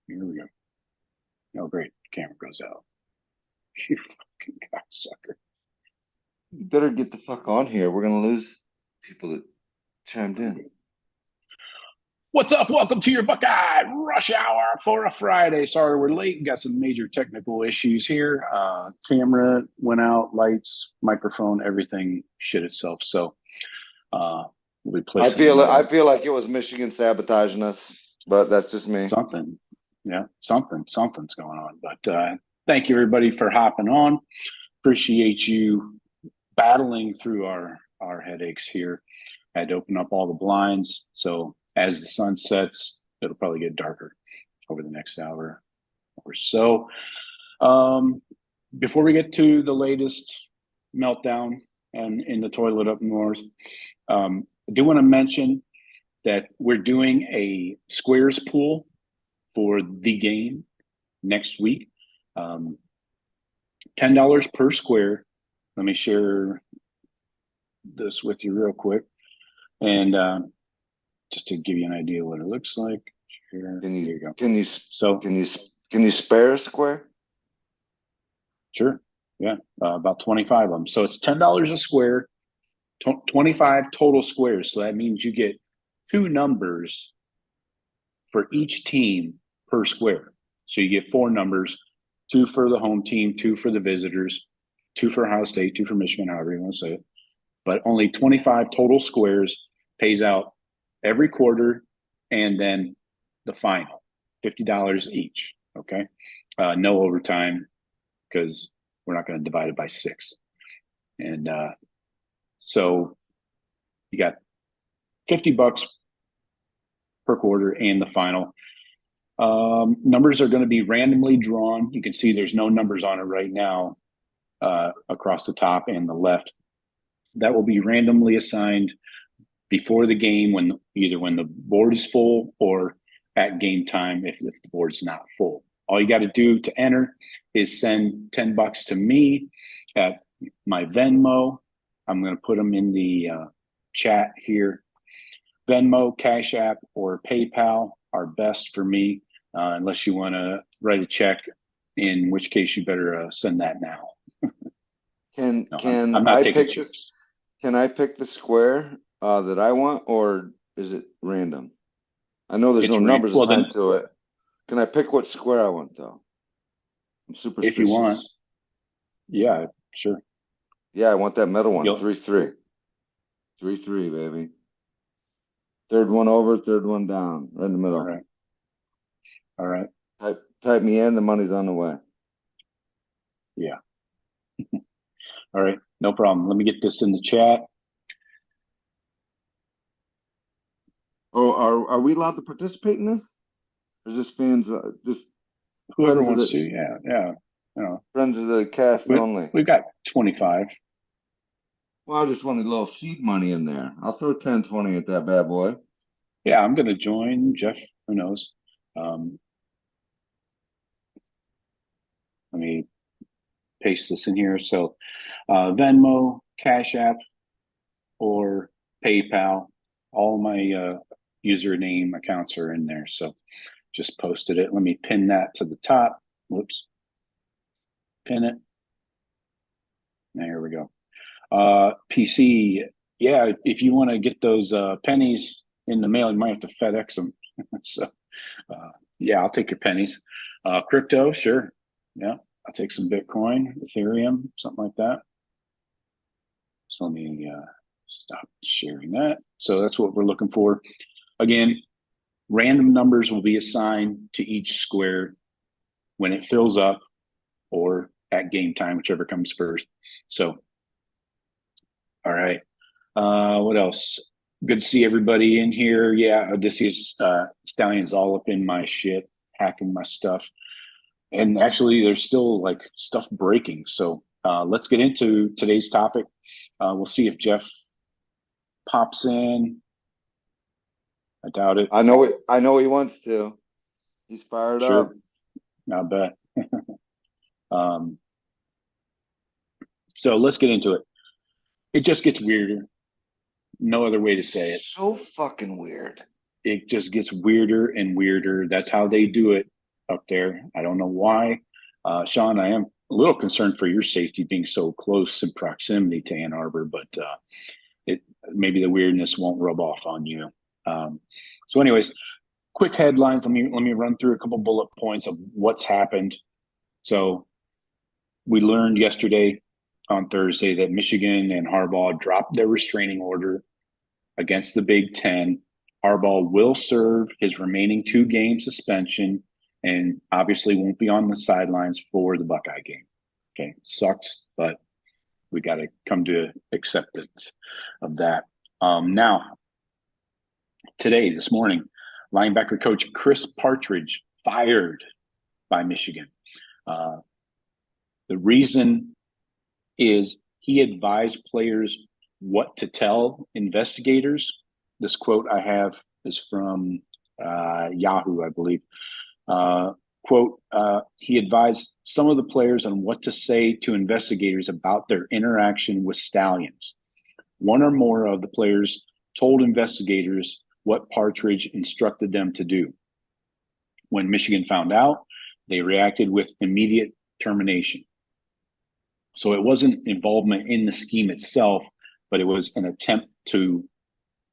Here we go. Oh, great. Camera goes out. You fucking cocksucker. You better get the fuck on here. We're gonna lose people that chimed in. What's up? Welcome to your Buckeye Rush Hour for a Friday. Sorry we're late. Got some major technical issues here. Camera went out, lights, microphone, everything shit itself. So we'll be placing I feel like it was Michigan sabotaging us, but that's just me. something. Yeah, something's going on. But thank you everybody for hopping on. Appreciate you battling through our headaches here. I had to open up all the blinds. So as the sun sets, it'll probably get darker over the next hour or so. Before we get to the latest meltdown and in the toilet up north, I do want to mention that we're doing a squares pool for the game next week. $10 per square. Let me share this with you real quick. And just to give you an idea what it looks like. Here you go. Can you spare a square? Sure. Yeah. About 25 of them. So it's $10 a square, 25 total squares. So that means you get two numbers for each team per square. So you get four numbers, two for the home team, two for the visitors, two for Ohio State, two for Michigan, however you want to say it. But only 25 total squares, pays out every quarter, and then the final, $50 each. Okay. No overtime because we're not going to divide it by 6. And so you got $50 per quarter and the final. Numbers are going to be randomly drawn. You can see there's no numbers on it right now across the top and the left. That will be randomly assigned before the game, when the board is full or at game time if the board's not full. All you got to do to enter is send $10 to me at my Venmo. I'm going to put them in the chat here. Venmo, Cash App, or PayPal are best for me, unless you want to write a check, in which case you better send that now. I'm not taking chips. Can I pick the square that I want, or is it random? I know there's no numbers assigned to it. Can I pick what square I want, though? I'm superstitious. If you want. Yeah, sure. Yeah, I want that middle one. 3-3. 3-3, baby. Third one over, third one down. Right in the middle. All right. Type me in, the money's on the way. Yeah. All right. No problem. Let me get this in the chat. Oh, are we allowed to participate in this? Or is this fans just whoever wants to? Yeah. You know, friends of the cast only. We've got 25. Well, I just want a little seed money in there. I'll throw 10, 20 at that bad boy. Yeah, I'm going to join. Jeff, who knows? Let me paste this in here. So Venmo, Cash App, or PayPal, all my username accounts are in there. So just posted it. Let me pin that to the top. Whoops. Pin it. There we go. PC, yeah, if you want to get those pennies in the mail, you might have to FedEx them. So yeah, I'll take your pennies. Crypto, sure. Yeah, I'll take some Bitcoin, Ethereum, something like that. So let me stop sharing that. So that's what we're looking for. Again, random numbers will be assigned to each square when it fills up or at game time, whichever comes first. So, all right. What else? Good to see everybody in here. Yeah, Odysseus Stallion's all up in my shit, hacking my stuff. And actually, there's still like stuff breaking. So let's get into today's topic. We'll see if Jeff pops in. I doubt it. I know he wants to. He's fired up. I bet. So let's get into it. It just gets weirder. No other way to say it. So fucking weird. It just gets weirder and weirder. That's how they do it up there. I don't know why. Sean, I am a little concerned for your safety being so close in proximity to Ann Arbor, but maybe the weirdness won't rub off on you. So anyways, quick headlines. Let me run through a couple bullet points of what's happened. So we learned yesterday on Thursday that Michigan and Harbaugh dropped their restraining order against the Big Ten. Harbaugh will serve his remaining 2-game suspension and obviously won't be on the sidelines for the Buckeye game. Okay, sucks, but we got to come to acceptance of that. Now, this morning, linebacker coach Chris Partridge fired by Michigan. The reason is he advised players what to tell investigators. This quote I have is from Yahoo, I believe. Quote, he advised some of the players on what to say to investigators about their interaction with stallions. One or more of the players told investigators what Partridge instructed them to do. When Michigan found out, they reacted with immediate termination. So it wasn't involvement in the scheme itself, but it was an attempt to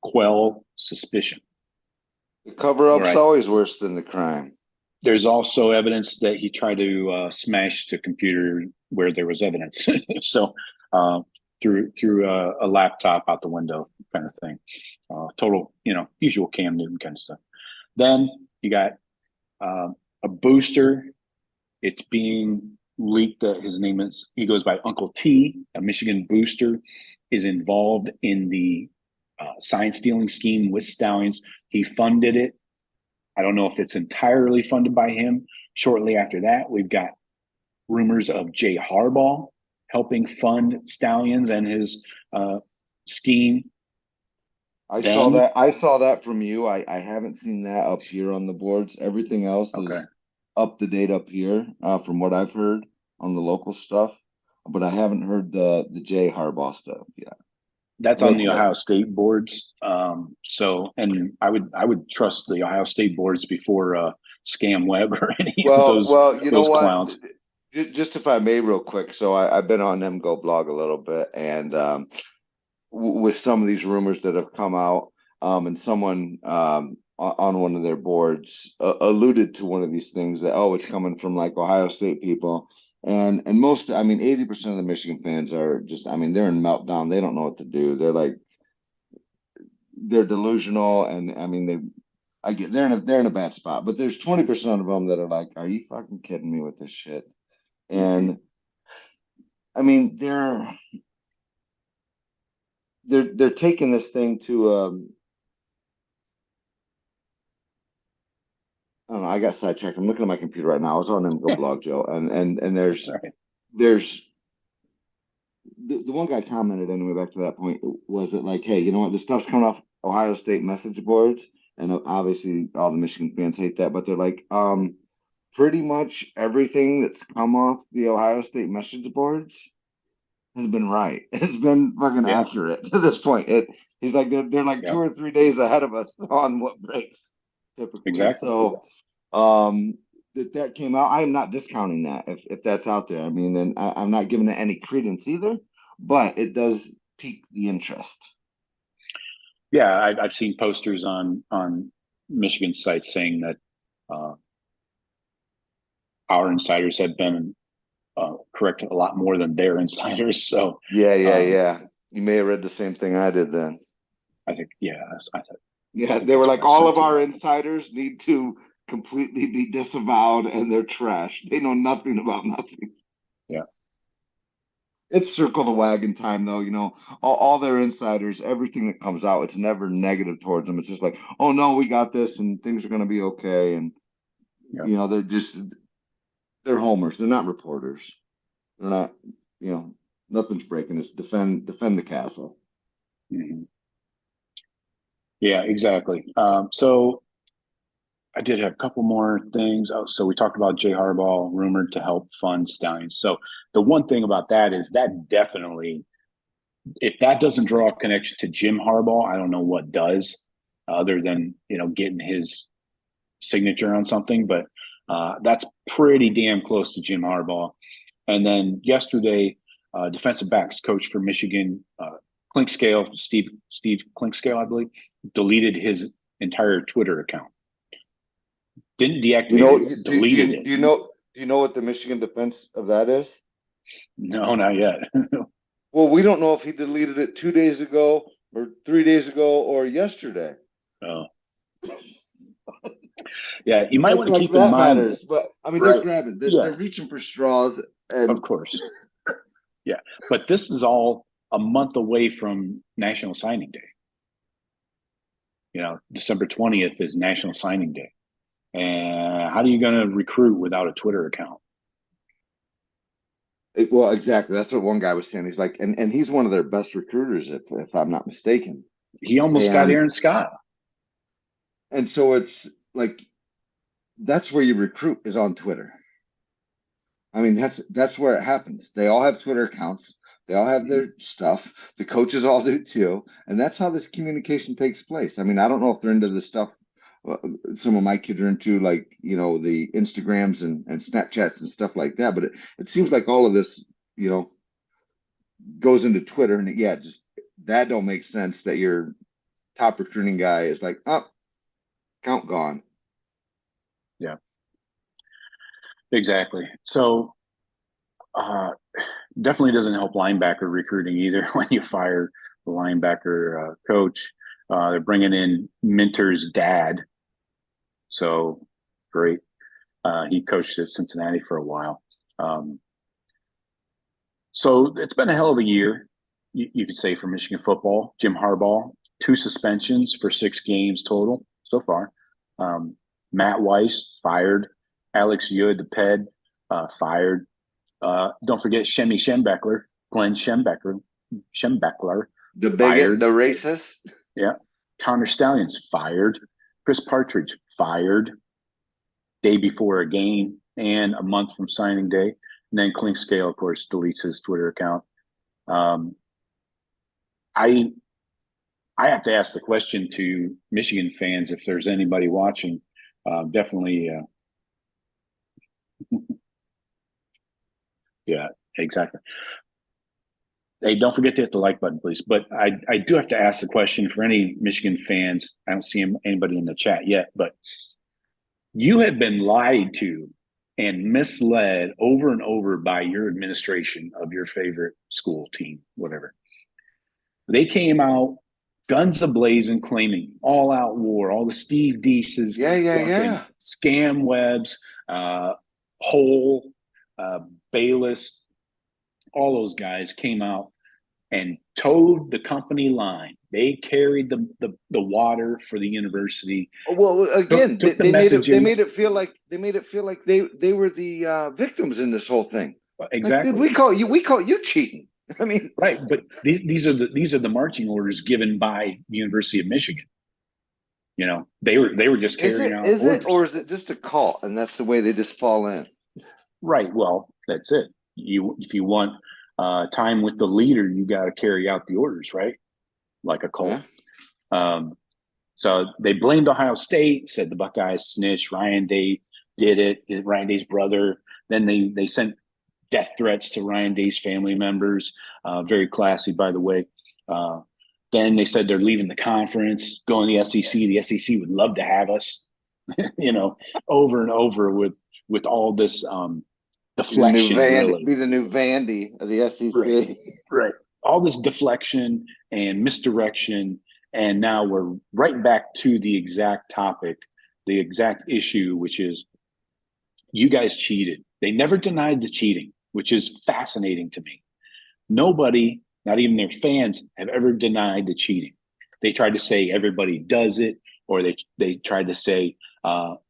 quell suspicion. The cover-up's always worse than the crime. There's also evidence that he tried to smash the computer where there was evidence. So through a laptop out the window kind of thing. Total, usual Cam Newton kind of stuff. Then you got a booster. It's being leaked that he goes by Uncle T, a Michigan booster, is involved in the sign stealing scheme with Stallions. He funded it. I don't know if it's entirely funded by him. Shortly after that, we've got rumors of Jay Harbaugh helping fund Stallions and his scheme. I saw that from you. I haven't seen that up here on the boards. Everything else is up to date up here, from what I've heard on the local stuff. But I haven't heard the Jay Harbaugh stuff yet. That's on the Ohio State boards. And I would trust the Ohio State boards before Scam Web or any of those. Well, you know what? Clowns. Just if I may, real quick. So I've been on MGO blog a little bit, and with some of these rumors that have come out, and someone on one of their boards alluded to one of these things that it's coming from like Ohio State people. And most, 80% of the Michigan fans are just, they're in meltdown. They don't know what to do. They're delusional. And they're in a bad spot, but there's 20% of them that are like, are you fucking kidding me with this shit? And they're taking this thing to, I don't know. I got sidetracked. I'm looking at my computer right now. I was on MGO blog, Joe, and there's the one guy commented anyway. Back to that point, was it like, hey, you know what? This stuff's coming off Ohio State message boards, and obviously all the Michigan fans hate that. But they're like, pretty much everything that's come off the Ohio State message boards has been right. It's been fucking accurate to this point. He's like they're like 2 or 3 days ahead of us on what breaks. Typically. Exactly. So that came out. I'm not discounting that if that's out there. And I'm not giving it any credence either, but it does pique the interest. Yeah, I've seen posters on Michigan sites saying that our insiders have been correct a lot more than their insiders. So yeah. You may have read the same thing I did then. I think I thought. Yeah, they were like, all of our insiders need to completely be disavowed, and they're trash. They know nothing about nothing. Yeah. It's circle the wagon time, though. All their insiders, everything that comes out, it's never negative towards them. It's just like, oh, no, we got this, and things are going to be okay. And, they're homers. They're not reporters. They're not, nothing's breaking. It's defend the castle. Mm-hmm. Yeah, exactly. So I did have a couple more things. So we talked about Jay Harbaugh rumored to help fund Stallions. So the one thing about that is that definitely, if that doesn't draw a connection to Jim Harbaugh, I don't know what does, other than getting his signature on something. But That's pretty damn close to Jim Harbaugh. And then yesterday, defensive backs coach for Michigan, Steve Clinkscale, I believe, deleted his entire Twitter account. Didn't deactivate it, deleted it. Do you know what the Michigan defense of that is? No, not yet. Well, we don't know if he deleted it 2 days ago or 3 days ago or yesterday. Oh. Yeah, you might want to keep that in mind. Matters, but I mean, they're grabbing, they're reaching for straws, and of course, yeah. But this is all a month away from National Signing Day. You know, December 20th is National Signing Day, and how are you going to recruit without a Twitter account? Well, exactly. That's what one guy was saying. He's like, and he's one of their best recruiters, if I'm not mistaken. He almost got Aaron Scott. And so it's like, that's where you recruit, is on Twitter. I mean, that's where it happens. They all have Twitter accounts. They all have their stuff. The coaches all do too. And that's how this communication takes place. I mean, I don't know if they're into the stuff some of my kids are into, like, you know, the Instagrams and Snapchats and stuff like that. But it seems like all of this, you know, goes into Twitter. And just that don't make sense that your top recruiting guy is like, oh, count gone. Yeah, exactly. So definitely doesn't help linebacker recruiting either when you fire the linebacker coach. They're bringing in Minter's dad. So great. He coached at Cincinnati for a while. So it's been a hell of a year, you could say, for Michigan football. Jim Harbaugh, 2 suspensions for 6 games total so far. Matt Weiss, fired. Alex Yud, the Ped, fired. Don't forget Glenn Schembeckler. The bigot, the racist. Yeah. Connor Stallions, fired. Chris Partridge, fired. Day before a game and a month from signing day. And then Clinkscale, of course, deletes his Twitter account. I have to ask the question to Michigan fans, if there's anybody watching, definitely. Yeah, exactly. Hey, don't forget to hit the like button, please. But I do have to ask the question for any Michigan fans. I don't see anybody in the chat yet, but you have been lied to and misled over and over by your administration of your favorite school, team, whatever. They came out guns a-blazing, claiming all-out war, all the Steve Deeses, scam webs, Hole, Bayless, all those guys came out and towed the company line. They carried the water for the university. Well, again, they made it feel like they were the victims in this whole thing. Exactly. Like, dude, we call you cheating. I mean, right, but these are the marching orders given by the University of Michigan. You know, they were just carrying out orders. Or is it just a cult, and that's the way they just fall in? Right. Well, that's it. If you want time with the leader, you got to carry out the orders, right? Like a cult. Yeah. So they blamed Ohio State, said the Buckeyes snitched. Ryan Day did it. Ryan Day's brother. Then they sent death threats to Ryan Day's family members. Very classy, by the way. Then they said they're leaving the conference, going to the SEC. The SEC would love to have us, you know, over and over with all this deflection. Be the new Vandy of the SEC. Right. All this deflection and misdirection. And now we're right back to the exact topic, the exact issue, which is you guys cheated. They never denied the cheating, which is fascinating to me. Nobody, not even their fans, have ever denied the cheating. They tried to say everybody does it, or they tried to say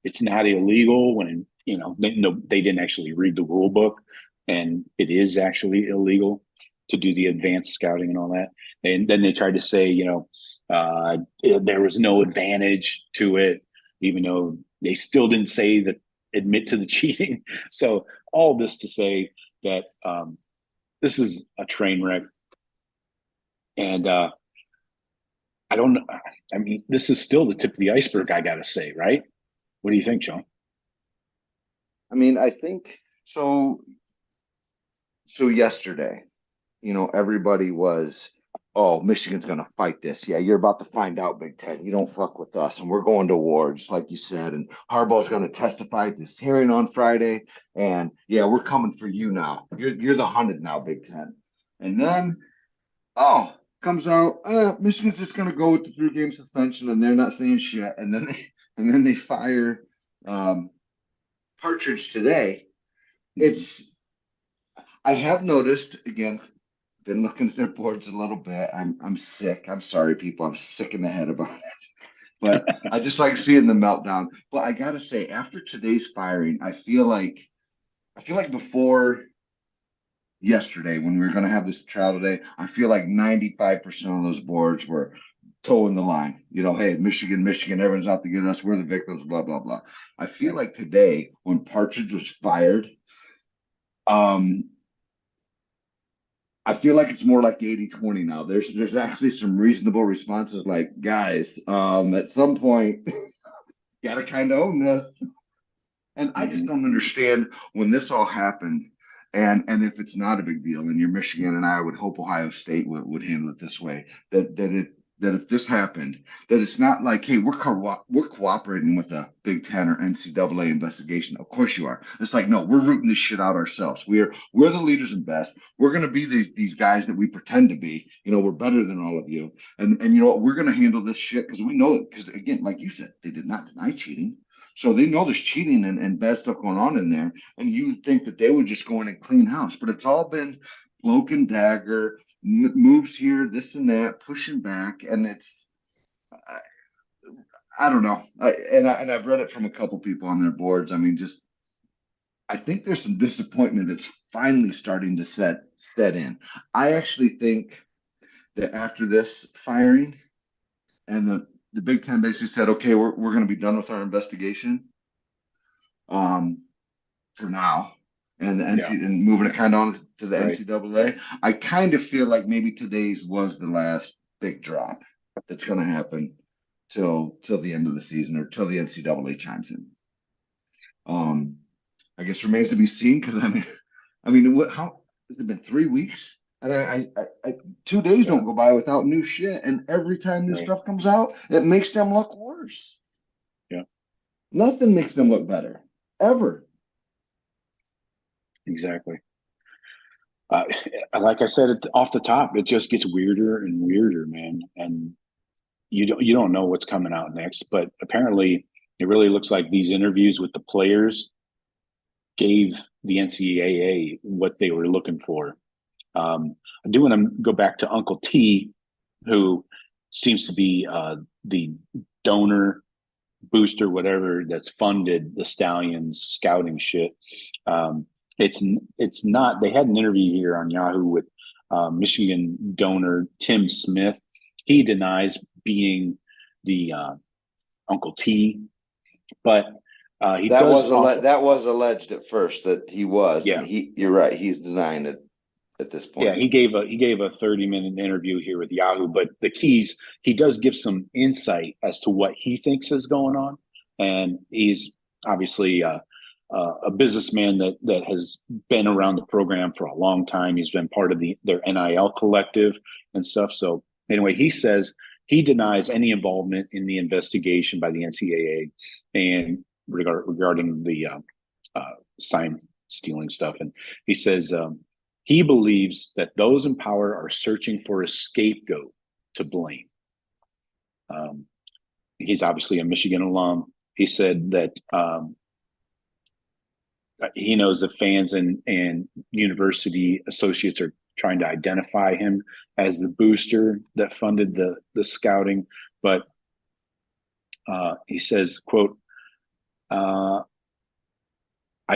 it's not illegal when, you know, they didn't actually read the rule book, and it is actually illegal to do the advanced scouting and all that. And then they tried to say, you know, there was no advantage to it, even though they still didn't say that, admit to the cheating. So all this to say that this is a train wreck. And I don't know. I mean, this is still the tip of the iceberg, I got to say, right? What do you think, Sean? I mean, I think so. So yesterday, everybody was, oh, Michigan's going to fight this. Yeah, you're about to find out, Big Ten. You don't fuck with us. And we're going to war, just like you said. And Harbaugh's going to testify at this hearing on Friday. And yeah, we're coming for you now. You're the hunted now, Big Ten. And then, comes out, Michigan's just going to go with the 3-game suspension, and they're not saying shit. And then they fire Partridge today. I have noticed, again, been looking at their boards a little bit. I'm sick. I'm sorry, people. I'm sick in the head about it. But I just like seeing the meltdown. But I gotta say, after today's firing, I feel like before yesterday, when we were gonna have this trial today, I feel like 95% of those boards were toeing the line. Hey, Michigan, everyone's out to get us. We're the victims, blah, blah, blah. I feel like today, when Partridge was fired, I feel like it's more like 80-20 now. There's actually some reasonable responses like, guys, at some point, gotta kind of own this. And I just don't understand when this all happened, and if it's not a big deal, and you're Michigan, and I would hope Ohio State would handle it this way, that if this happened, that it's not like, hey, we're cooperating with a Big Ten or NCAA investigation. Of course you are. It's like, no, we're rooting this shit out ourselves. We're the leaders and best. We're going to be these guys that we pretend to be. We're better than all of you. And you know what? We're going to handle this shit because we know it. Because again, like you said, they did not deny cheating. So they know there's cheating and bad stuff going on in there. And you would think that they would just go in and clean house. But it's all been cloak and dagger, moves here, this and that, pushing back. And it's, I don't know. And I've read it from a couple people on their boards. I mean, I think there's some disappointment that's finally starting to set in. I actually think that after this firing, and the Big Ten basically said, okay, we're going to be done with our investigation, for now, and the and moving it kind of on to the NCAA. I kind of feel like maybe today's was the last big drop that's going to happen till the end of the season, or till the NCAA chimes in. I guess remains to be seen, because I mean, how has it been 3 weeks? And I 2 days don't go by without new shit, and every time new stuff comes out, it makes them look worse. Yeah, nothing makes them look better ever. Exactly. Like I said off the top, it just gets weirder and weirder, man. And you don't know what's coming out next. But apparently, it really looks like these interviews with the players gave the NCAA what they were looking for. I do want to go back to Uncle T, who seems to be the donor, booster, whatever, that's funded the Stallions scouting shit. It's not. They had an interview here on Yahoo with Michigan donor Tim Smith. He denies being the Uncle T, but that was alleged at first that he was. Yeah, you're right. He's denying it at this point. Yeah, he gave a 30-minute interview here with Yahoo, but the keys, he does give some insight as to what he thinks is going on, and he's obviously a businessman that has been around the program for a long time. He's been part of their NIL collective and stuff. So anyway, he says he denies any involvement in the investigation by the NCAA and regarding the sign stealing stuff. And he says he believes that those in power are searching for a scapegoat to blame. He's obviously a Michigan alum. He said that he knows that fans and university associates are trying to identify him as the booster that funded the scouting. But he says, quote, I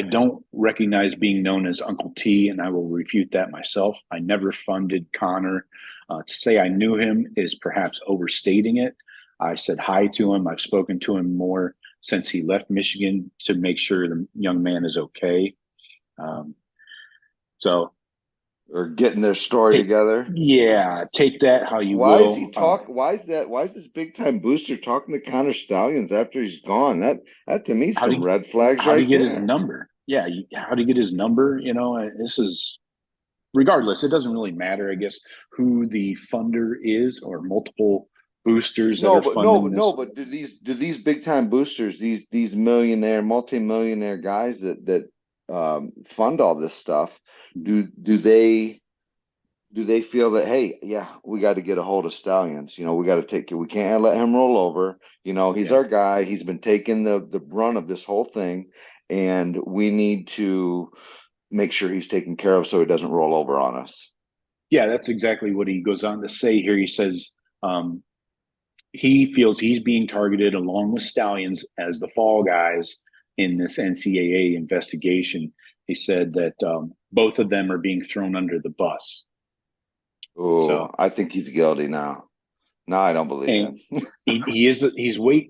don't recognize being known as Uncle T, and I will refute that myself. I never funded Connor. To say I knew him is perhaps overstating it. I said hi to him. I've spoken to him more since he left Michigan to make sure the young man is okay. Or getting their story together. Yeah, take that how you will. Why is he why is this big time booster talking to Connor Stallions after he's gone? That to me some red flags. How did he get his number? yeah, how to get his number. This is regardless. It doesn't really matter, I guess, who the funder is or multiple boosters that No, are but no, funding but no, this. but do these big time boosters, these millionaire, multimillionaire guys that fund all this stuff, do they feel that, hey, yeah, we got to get a hold of Stallions? We got to take it. We can't let him roll over. He's Yeah, our guy. He's been taking the brunt of this whole thing, and we need to make sure he's taken care of so he doesn't roll over on us. yeah, that's exactly what he goes on to say here. He says he feels he's being targeted along with Stallions as the fall guys in this NCAA investigation. He said that both of them are being thrown under the bus. Oh, So I think he's guilty now. No, I don't believe and him. he's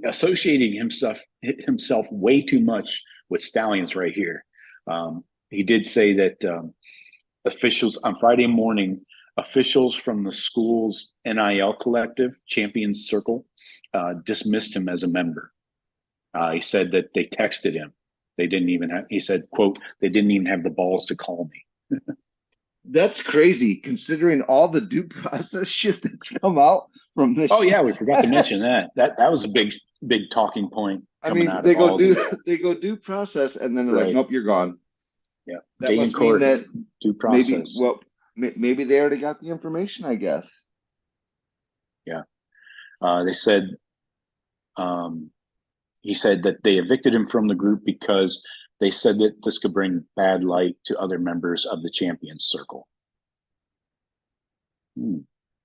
associating himself way too much with Stallions right here. He did say that officials on Friday morning, officials from the school's NIL collective, Champions Circle, dismissed him as a member. He said that they texted him. They didn't even have, he said, quote, they didn't even have the balls to call me. That's crazy, considering all the due process shit that's come out from this. Oh yeah, we forgot to mention that. That was a big talking point I coming mean, out of all the they go due process, and then they're like, right. nope, you're gone. Yeah, That day in must mean court, that due maybe, process. well, maybe they already got the information, I guess. Yeah, they said he said that they evicted him from the group because they said that this could bring bad light to other members of the Champions Circle.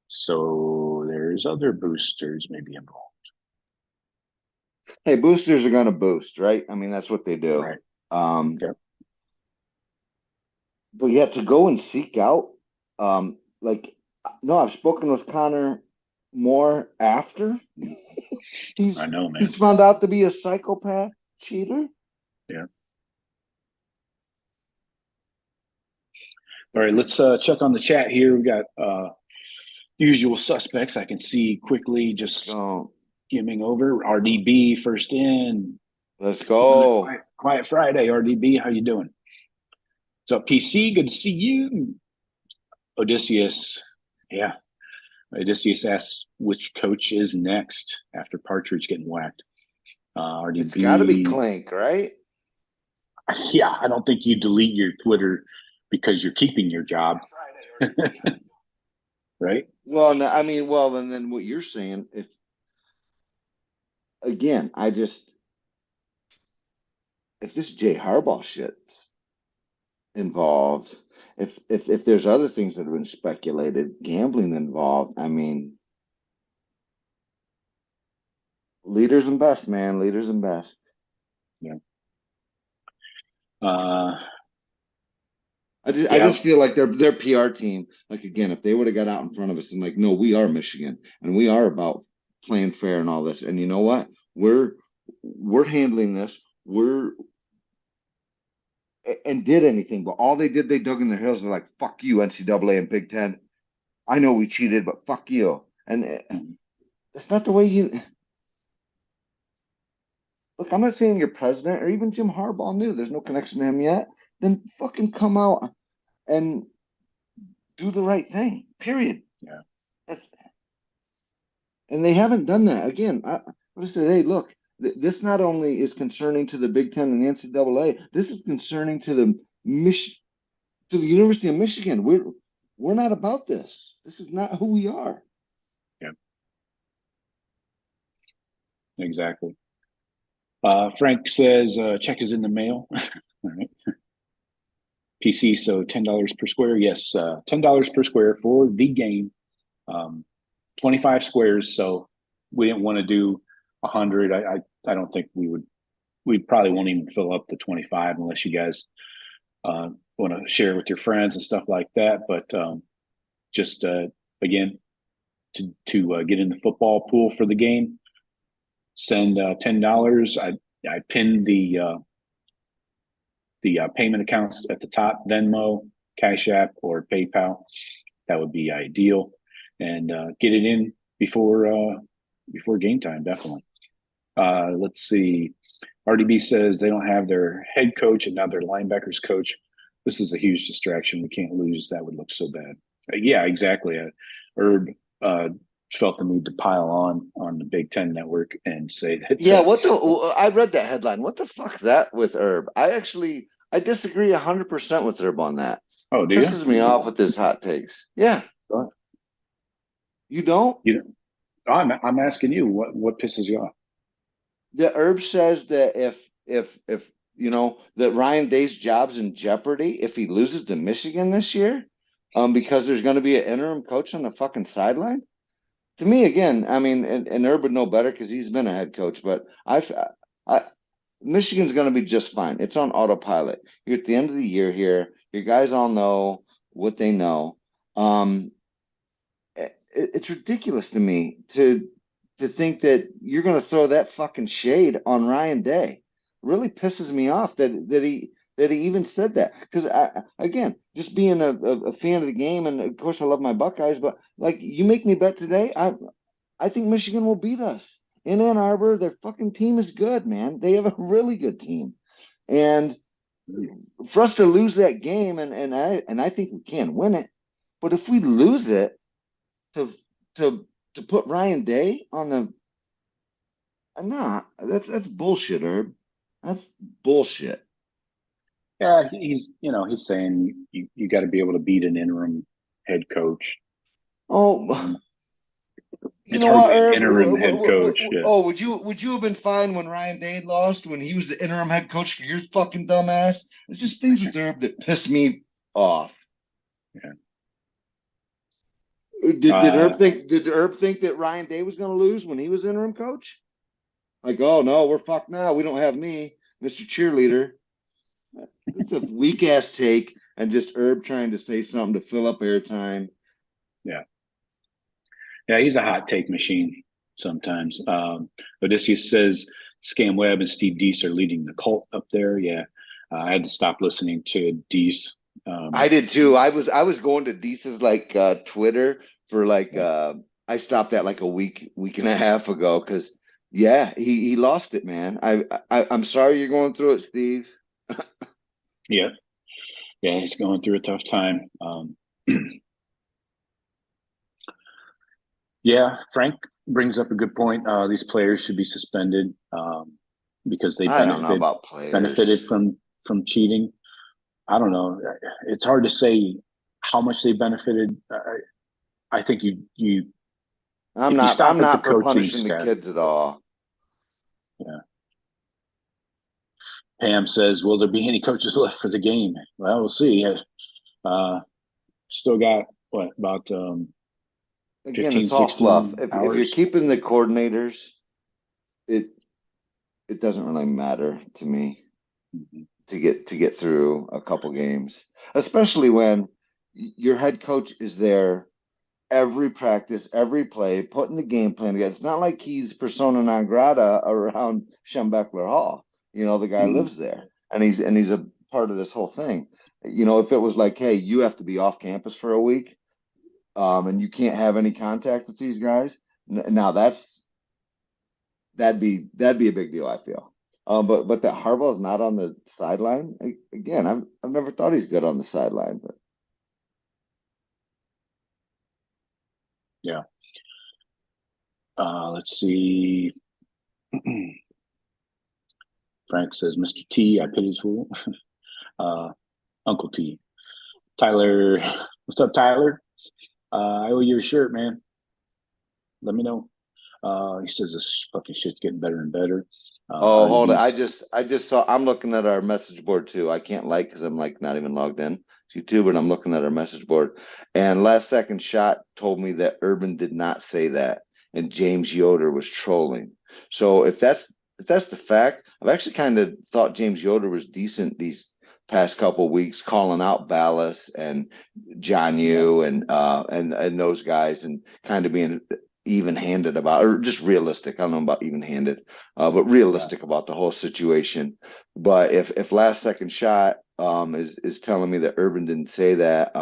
So there's other boosters maybe involved. Hey, boosters are going to boost, right? I mean, that's what they do. Right. Um, Yep. but yeah, to go and seek out, like, no, I've spoken with Connor more after I he's know, man. he's found out to be a psychopath cheater. Yeah. All right, let's check on the chat here. We got usual suspects. I can see quickly just So skimming over. RDB first in. let's It's another go. quiet Friday. RDB, how you doing? What's up, PC? Good to see you. Odysseus, yeah. Odysseus asks which coach is next after Partridge getting whacked. It's got to be RDB, Clink, right? yeah. I don't think you delete your Twitter because you're keeping your job, right? Well, I mean, well, and then what you're saying, if again, if this Jay Harbaugh shit's involved, if there's other things that have been speculated, gambling involved, I mean, leaders and best, man, leaders and best. Yeah. I just feel like their PR team, like again, if they would have got out in front of us and like, no, we are Michigan and we are about playing fair and all this, and you know what, we're handling this, and did anything, but all they did, they dug in their heels. They're like, fuck you, NCAA and Big Ten. I know we cheated, but fuck you. And that's not the way you look. I'm not saying your president or even Jim Harbaugh knew. There's no connection to him yet. Then fucking come out and do the right thing. Period. Yeah. That's, and they haven't done that. Again, I would say, hey, look, this not only is concerning to the Big Ten and the NCAA, this is concerning to the University of Michigan. We're not about this. This is not who we are. Yeah. Exactly. Frank says check is in the mail. All right. PC, so $10 per square. Yes, $10 per square for the game. 25 squares, so we didn't want to do 100. I don't think we would. We probably won't even fill up the 25 unless you guys want to share with your friends and stuff like that. But just again, to get in the football pool for the game, send $10. I pinned the payment accounts at the top: Venmo, Cash App, or PayPal. That would be ideal, and get it in before game time. Definitely. Let's see. RDB says they don't have their head coach and now their linebackers coach. This is a huge distraction. We can't lose. That would look so bad. Yeah, exactly. Herb felt the need to pile on the Big Ten Network and say that. Yeah, I read that headline. What the fuck's that with Herb? I disagree 100% with Herb on that. Oh, do you? Pisses me off with his hot takes. Yeah. You don't? I'm asking you what pisses you off. The Herb says that if that Ryan Day's job's in jeopardy if he loses to Michigan this year, because there's going to be an interim coach on the fucking sideline. To me, again, I mean, and Herb would know better because he's been a head coach, but Michigan's going to be just fine. It's on autopilot. You're at the end of the year here. Your guys all know what they know. It's ridiculous to me to think that you're going to throw that fucking shade on Ryan Day. It really pisses me off that he even said that. Because again, just being a fan of the game, and of course I love my Buckeyes, but like you make me bet today, I think Michigan will beat us in Ann Arbor. Their fucking team is good, man. They have a really good team, and for us to lose that game, and I think we can win it, but if we lose it, to put Ryan Day on the that's bullshit, Herb. That's bullshit. Yeah, he's saying you got to be able to beat an interim head coach. Oh, it's hardly an interim head coach. Oh, would you have been fine when Ryan Day lost when he was the interim head coach for your fucking dumbass? It's just things with Herb that piss me off. Yeah. Did Herb think that Ryan Day was going to lose when he was interim coach? Like, oh no, we're fucked now. We don't have me, Mr. Cheerleader. It's a weak ass take, and just Herb trying to say something to fill up airtime. Yeah, he's a hot take machine sometimes. Odysseus says Scam Webb and Steve Deese are leading the cult up there. Yeah, I had to stop listening to Deese. I did too. I was going to Deese's like Twitter for like I stopped that like a week and a half ago because he lost it, man. I'm sorry you're going through it, Steve. Yeah, he's going through a tough time. Yeah, Frank brings up a good point. These players should be suspended because they benefited from cheating. I don't know. It's hard to say how much they benefited. I think you. I'm not for punishing the kids at all. Yeah. Pam says, "Will there be any coaches left for the game?" Well, we'll see. Still got about again, 15, it's all 16 fluff. If you're keeping the coordinators, it doesn't really matter to me to get through a couple games, especially when your head coach is there every practice, every play, putting the game plan together. It's not like he's persona non grata around Schembechler Hall. The guy lives there, and he's a part of this whole thing. If it was like, hey, you have to be off campus for a week, and you can't have any contact with these guys. Now that'd be a big deal, I feel. But that Harbaugh's not on the sideline again. I've never thought he's good on the sideline, but yeah. Let's see. Frank says, "Mr. T, I pity fool." Uncle T. Tyler, what's up, Tyler? I owe you a shirt, man. Let me know. He says this fucking shit's getting better and better. Hold it. I just saw. I'm looking at our message board too. I can't because I'm like not even logged in to YouTube, but I'm looking at our message board. And last second shot told me that Urban did not say that, and James Yoder was trolling. So if that's the fact, I've actually kind of thought James Yoder was decent these past couple of weeks, calling out Ballas and John Yu and those guys, and kind of being even-handed about, or just realistic. I don't know about even-handed, but realistic about the whole situation. But if last second shot is telling me that Urban didn't say that,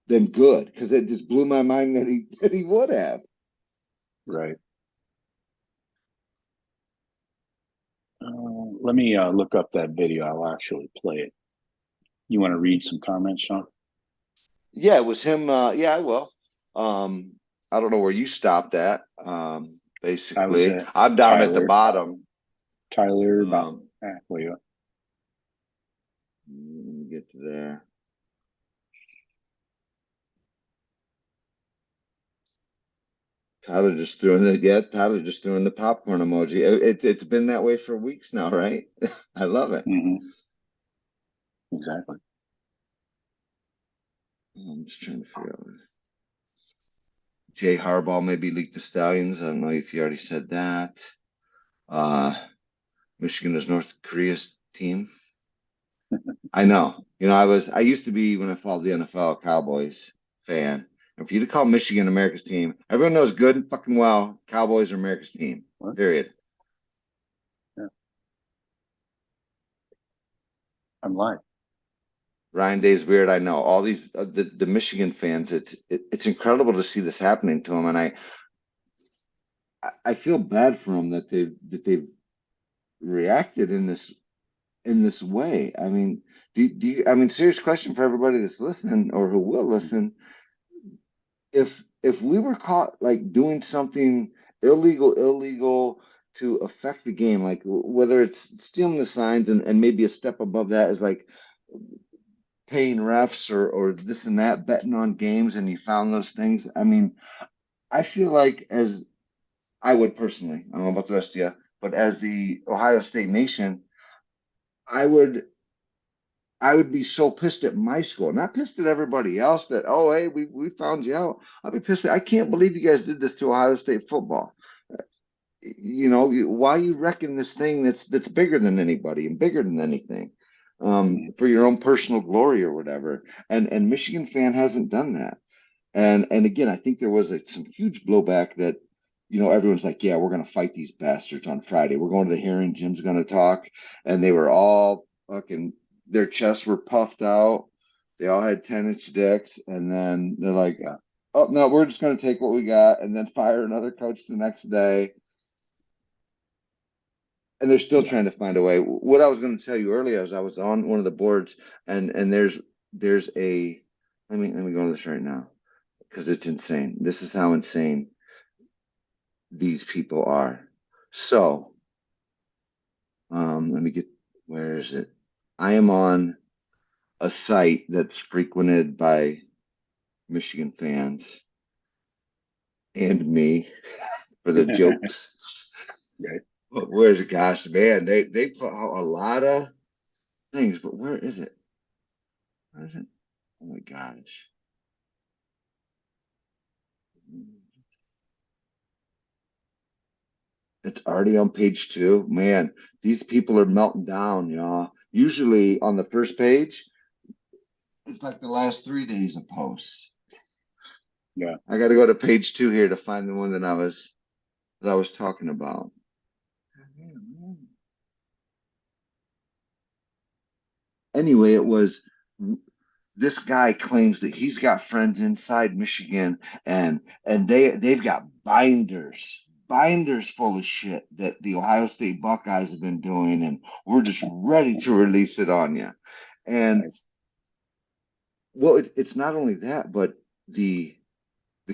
then good, because it just blew my mind that he would have. Right. let me look up that video. I'll actually play it. You want to read some comments, Sean? Yeah, it was him. Yeah, I will. I don't know where you stopped at. Basically, I'm down at the bottom. Tyler, about halfway up. Let me get to there. Tyler just throwing the popcorn emoji. It's been that way for weeks now, right? I love it. Exactly. I'm just trying to figure out. Jay Harbaugh maybe leaked the Stallions. I don't know if you already said that. Michigan is North Korea's team. I know. I used to be, when I followed the NFL, a Cowboys fan. And for you to call Michigan America's team, everyone knows good and fucking well Cowboys are America's team. What? Period. Yeah. I'm live. Ryan Day's weird. I know all these the Michigan fans. It's incredible to see this happening to them, and I feel bad for them that they've reacted in this way. I mean, do you? I mean, serious question for everybody that's listening or who will listen. If we were caught like doing something illegal to affect the game, like whether it's stealing the signs and maybe a step above that is like paying refs or this and that, betting on games, and you found those things. I mean, I feel like as I would personally, I don't know about the rest of you, but as the Ohio State nation, I would be so pissed at my school, not pissed at everybody else that, oh, hey, we found you out. I'd be pissed. I can't believe you guys did this to Ohio State football. Why you reckon this thing that's bigger than anybody and bigger than anything, for your own personal glory or whatever. And Michigan fan hasn't done that. And again, I think there was some huge blowback that, everyone's like, yeah, we're going to fight these bastards on Friday. We're going to the hearing. Jim's going to talk. And they were all fucking, their chests were puffed out. They all had 10-inch dicks. And then they're like, oh, no, we're just going to take what we got and then fire another coach the next day. And they're still trying to find a way. What I was going to tell you earlier is I was on one of the boards and there's a, let me go to this right now because it's insane. This is how insane these people are. So, let me get, where is it? I am on a site that's frequented by Michigan fans and me for the jokes. Right. But where's it? Gosh, man, they put out a lot of things, but where is it? Where is it? Oh my gosh. It's already on page 2. Man, these people are melting down, y'all. Usually on the first page, it's like the last 3 days of posts. Yeah. I got to go to page 2 here to find the one that I was talking about. Anyway, it was, this guy claims that he's got friends inside Michigan and they've got binders full of shit that the Ohio State Buckeyes have been doing, and we're just ready to release it on you. And well, it's not only that, but the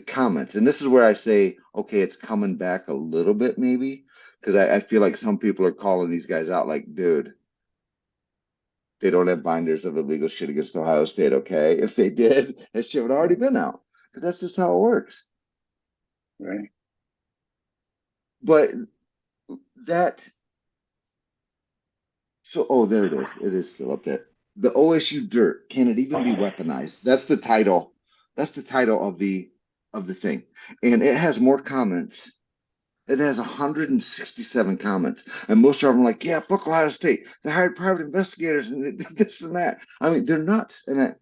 comments, and this is where I say, okay, it's coming back a little bit maybe, because I feel like some people are calling these guys out like, dude, they don't have binders of illegal shit against Ohio State, okay? If they did, that shit would already been out, because that's just how it works. Right. But oh, there it is. It is still up there. The OSU dirt, can it even be weaponized? That's the title. That's the title of the thing. And it has more comments. It has 167 comments. And most of them are like, yeah, fuck Ohio State. They hired private investigators and this and that. I mean, they're nuts. And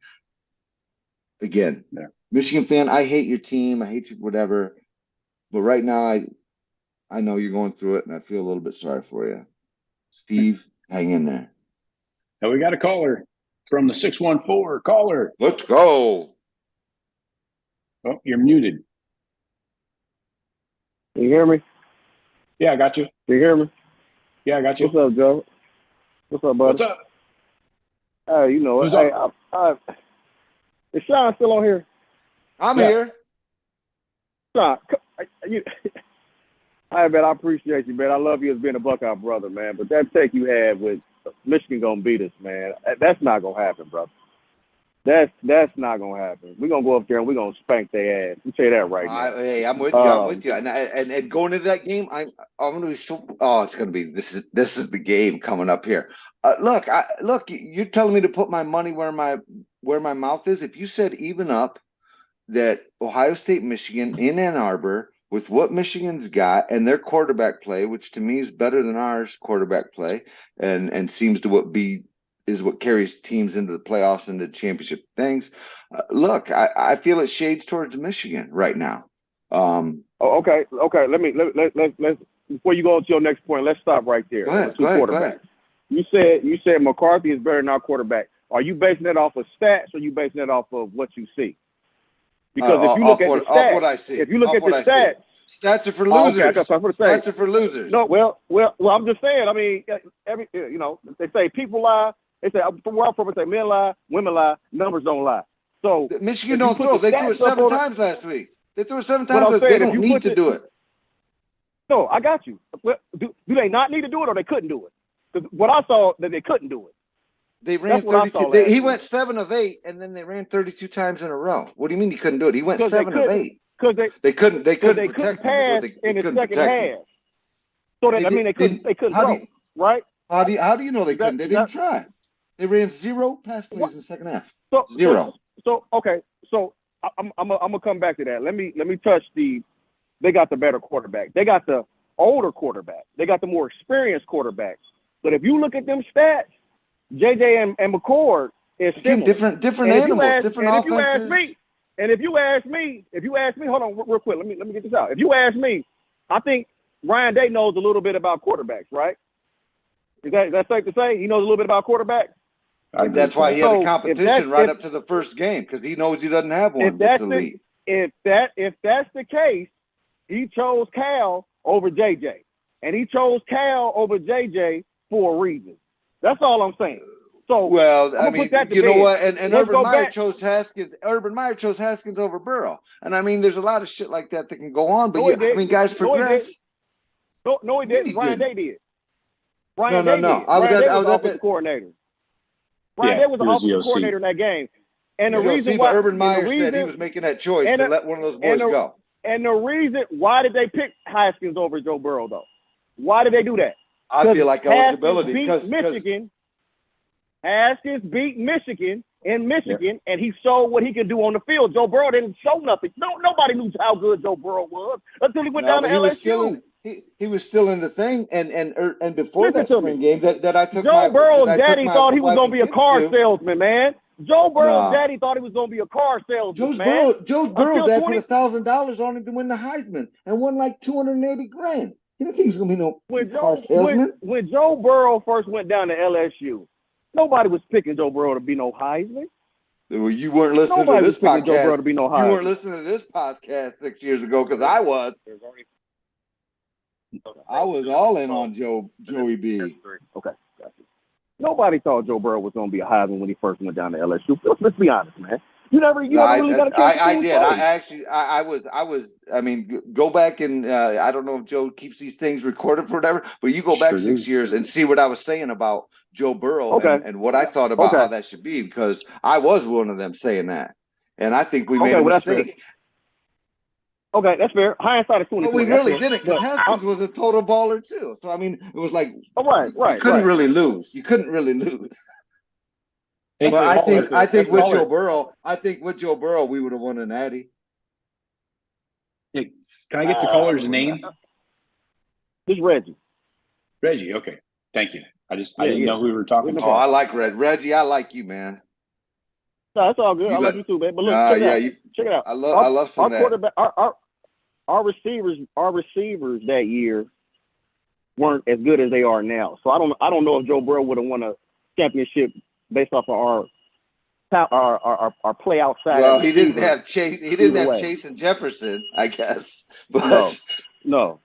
again, Michigan fan, I hate your team. I hate you, whatever. But right now, I know you're going through it, and I feel a little bit sorry for you. Steve, hang in there. Now we got a caller from the 614. Caller. Let's go. Oh, you're muted. Can you hear me? Yeah, I got you. Can you hear me? Yeah, I got you. What's up, Joe? What's up, buddy? What's up? You know, Who's hey, up? Is Sean still on here? I'm here. Sean, I appreciate you, man. I love you as being a Buckeye brother, man. But that take you had with Michigan gonna beat us, man. That's not gonna happen, brother. That's not gonna happen. We're gonna go up there and we're gonna spank their ass. You say that right now. Hey, I'm with you. I'm with you. And going into that game, I'm gonna be so. Oh, it's gonna be this is the game coming up here. Look, you're telling me to put my money where my mouth is. If you said even up, that Ohio State, Michigan in Ann Arbor with what Michigan's got and their quarterback play, which to me is better than ours quarterback play, and seems to what carries teams into the playoffs and the championship things. Look, I feel it shades towards Michigan right now. Okay. Let's before you go to your next point, let's stop right there. Go ahead. You said McCarthy is better than our quarterback. Are you basing that off of stats or are you basing that off of what you see? Because if you look at the stats, what I see. If you look at the stats are for losers. Okay, stats are for losers. No, well, I'm just saying. I mean, they say people lie. They say from where I'm from, they say men lie, women lie, numbers don't lie. So Michigan don't throw. They threw it 7 times last week. They threw it 7 times. They don't need to do it. No, I got you. Well, do they not need to do it or they couldn't do it? Because what I saw that they couldn't do it. They ran 32. He went 7 of 8, and then they ran 32 times in a row. What do you mean he couldn't do it? He went 7 of 8. Because they couldn't protect pass him. In the second half. So that they couldn't throw, right? How do you know they couldn't? They didn't try. They ran 0 pass plays in the second half. 0. So okay. So I'm gonna come back to that. Let me touch they got the better quarterback. They got the older quarterback. They got the more experienced quarterback. But if you look at them stats, JJ and McCord is similar. different animals, different offenses. If you ask me, hold on real quick. Let me get this out. If you ask me, I think Ryan Day knows a little bit about quarterbacks, right? Is that safe to say? He knows a little bit about quarterbacks. That's why he had a competition up to the first game, because he knows he doesn't have one that's elite. If that's the case, he chose Cal over JJ, and he chose Cal over JJ for a reason. That's all I'm saying. So well, I mean, you know what? And Urban Meyer chose Haskins. Urban Meyer chose Haskins over Burrow. And I mean, there's a lot of shit like that can go on. But guys progress. No, he didn't. Ryan Day did. No. I was the offensive coordinator. Ryan Day was the offensive coordinator in that game. And the reason why Urban Meyer said he was making that choice to let one of those boys go. And the reason why did they pick Haskins over Joe Burrow though? Why did they do that? I feel like eligibility because Haskins beat Michigan in Michigan, and he showed what he could do on the field. Joe Burrow didn't show nothing. Nobody knew how good Joe Burrow was until he went down to LSU. He was still in the thing, and before that spring game that I took. Joe Burrow's daddy thought he was going to be a car salesman, man. Joe Burrow's daddy thought he was going to be a car salesman, Joe Burrow's dad put $1,000 on him to win the Heisman and won like $280,000. You don't think he's going to be no car salesman? When Joe Burrow first went down to LSU, nobody was picking Joe Burrow to be no Heisman. Well, you weren't listening to this podcast. Joe Burrow to be no Heisman. You weren't listening to this podcast 6 years ago because I was. I was all in on Joey B. Okay, gotcha. Nobody thought Joe Burrow was going to be a Heisman when he first went down to LSU. Let's be honest, man. You never really got a chance. I did. I was. I mean, go back and I don't know if Joe keeps these things recorded for whatever, but you go back 6 years and see what I was saying about Joe Burrow and what I thought about how that should be, because I was one of them saying that, and I think we made a mistake. Okay, that's fair. Hindsight is 20. But we really didn't, because Haskins was a total baller too. So I mean, it was like you couldn't really lose. You couldn't really lose. But I think with Joe Burrow, we would have won a natty. Hey, can I get the caller's name? This is Reggie. Reggie, okay. Thank you. I didn't know who we were talking to. Oh, I like Reggie. I like you, man. No, that's all good. I like you too, man. But look, check it out. I love some our quarterback. Our receivers that year weren't as good as they are now. So I don't know if Joe Burrow would have won a championship based off of our play outside. Well, he didn't have Chase. He didn't have Chase and Jefferson, I guess. But no,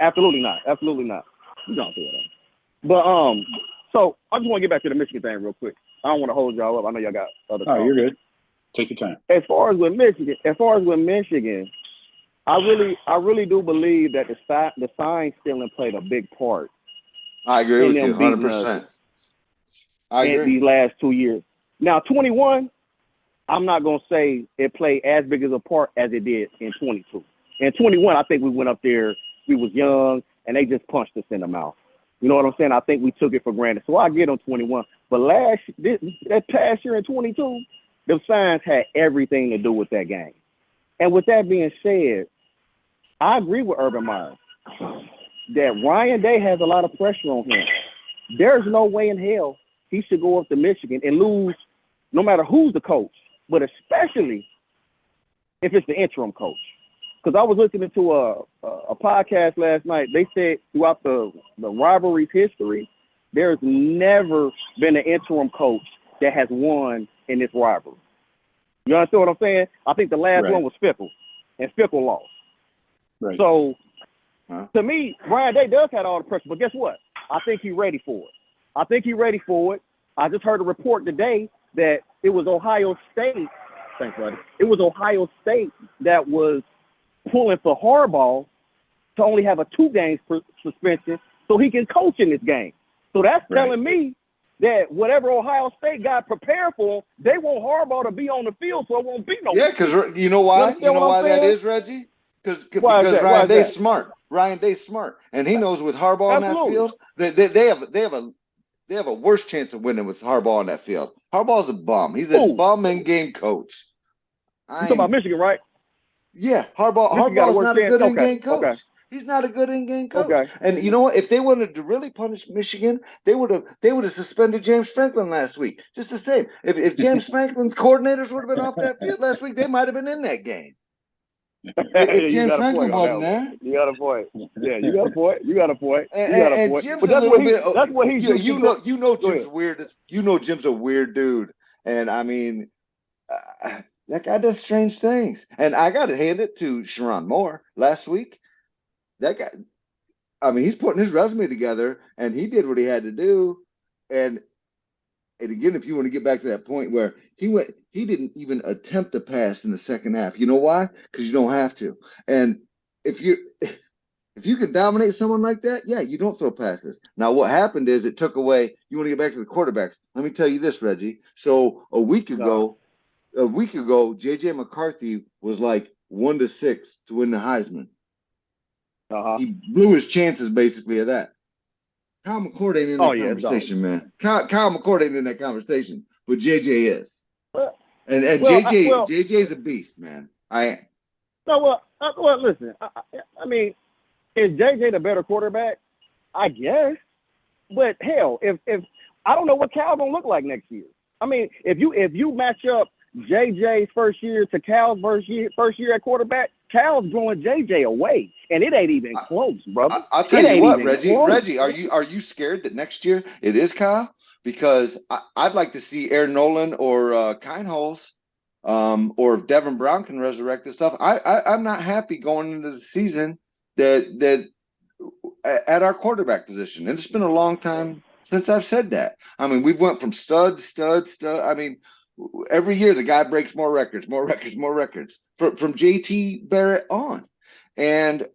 absolutely not. Absolutely not. You don't do that. So I just want to get back to the Michigan thing real quick. I don't want to hold y'all up. I know y'all got other. Oh, you're good. Take your time. As far as with Michigan, I really do believe that the sign stealing played a big part. I agree with you 100%. I agree. In these last 2 years. Now, 21, I'm not going to say it played as big as a part as it did in 22. In 21, I think we went up there, we was young, and they just punched us in the mouth. You know what I'm saying? I think we took it for granted. So I get on 21. But that past year in 22, the signs had everything to do with that game. And with that being said, I agree with Urban Meyer that Ryan Day has a lot of pressure on him. There's no way in hell he should go up to Michigan and lose no matter who's the coach, but especially if it's the interim coach. Because I was listening to a podcast last night. They said throughout the rivalry's history, there's never been an interim coach that has won in this rivalry. You understand what I'm saying? I think the last one was Fickle, and Fickle lost. Right. So, to me, Ryan Day does have all the pressure, but guess what? I think he's ready for it. I just heard a report today that it was Ohio State. Thanks, buddy. It was Ohio State that was pulling for Harbaugh to only have a 2-game suspension so he can coach in this game. So that's telling me that whatever Ohio State got prepared for, they want Harbaugh to be on the field so it won't be no. Yeah, because you know why? You know why that is, Reggie? Because Ryan Day's smart. Ryan Day's smart, and he knows with Harbaugh on that field, they have a worse chance of winning with Harbaugh on that field. Harbaugh's a bum. He's a bum in-game coach. You talking about Michigan, right? Yeah, Harbaugh's not a good in-game coach. Okay. He's not a good in-game coach. Okay. And you know what? If they wanted to really punish Michigan, they would have suspended James Franklin last week. Just the same. If James Franklin's coordinators would have been off that field last week, they might have been in that game. If James Franklin wasn't there, you got a point. Yeah, you got a point. You got a point. And Jim's but that's what he's you know Jim's weird. You know Jim's a weird dude, and I mean, that guy does strange things. And I got to hand it to Sharon Moore last week. That guy, I mean, he's putting his resume together, and he did what he had to do. And again, if you want to get back to that point where he didn't even attempt to pass in the second half. You know why? Because you don't have to. And if you can dominate someone like that, yeah, you don't throw passes. Now, what happened is it took away. You want to get back to the quarterbacks? Let me tell you this, Reggie. So a week ago, J.J. McCarthy was like 1-6 to win the Heisman. He blew his chances basically of that. Kyle McCord ain't in that conversation, man. Kyle McCord ain't in that conversation, but JJ is. And JJ's a beast, man. Well, listen. I mean, is JJ the better quarterback? I guess. But hell, if I don't know what Cal gonna look like next year. I mean, if you match up JJ's first year to Cal's first year at quarterback, Cal's blowing JJ away, and it ain't even close, brother. I'll tell you what, Reggie. Reggie, are you scared that next year it is Kyle? Because I'd like to see Aaron Nolan or Kineholz, or if Devin Brown can resurrect this stuff. I'm not happy going into the season that at our quarterback position, and it's been a long time since I've said that. I mean, we've went from stud. I mean, every year the guy breaks more records from JT Barrett on. And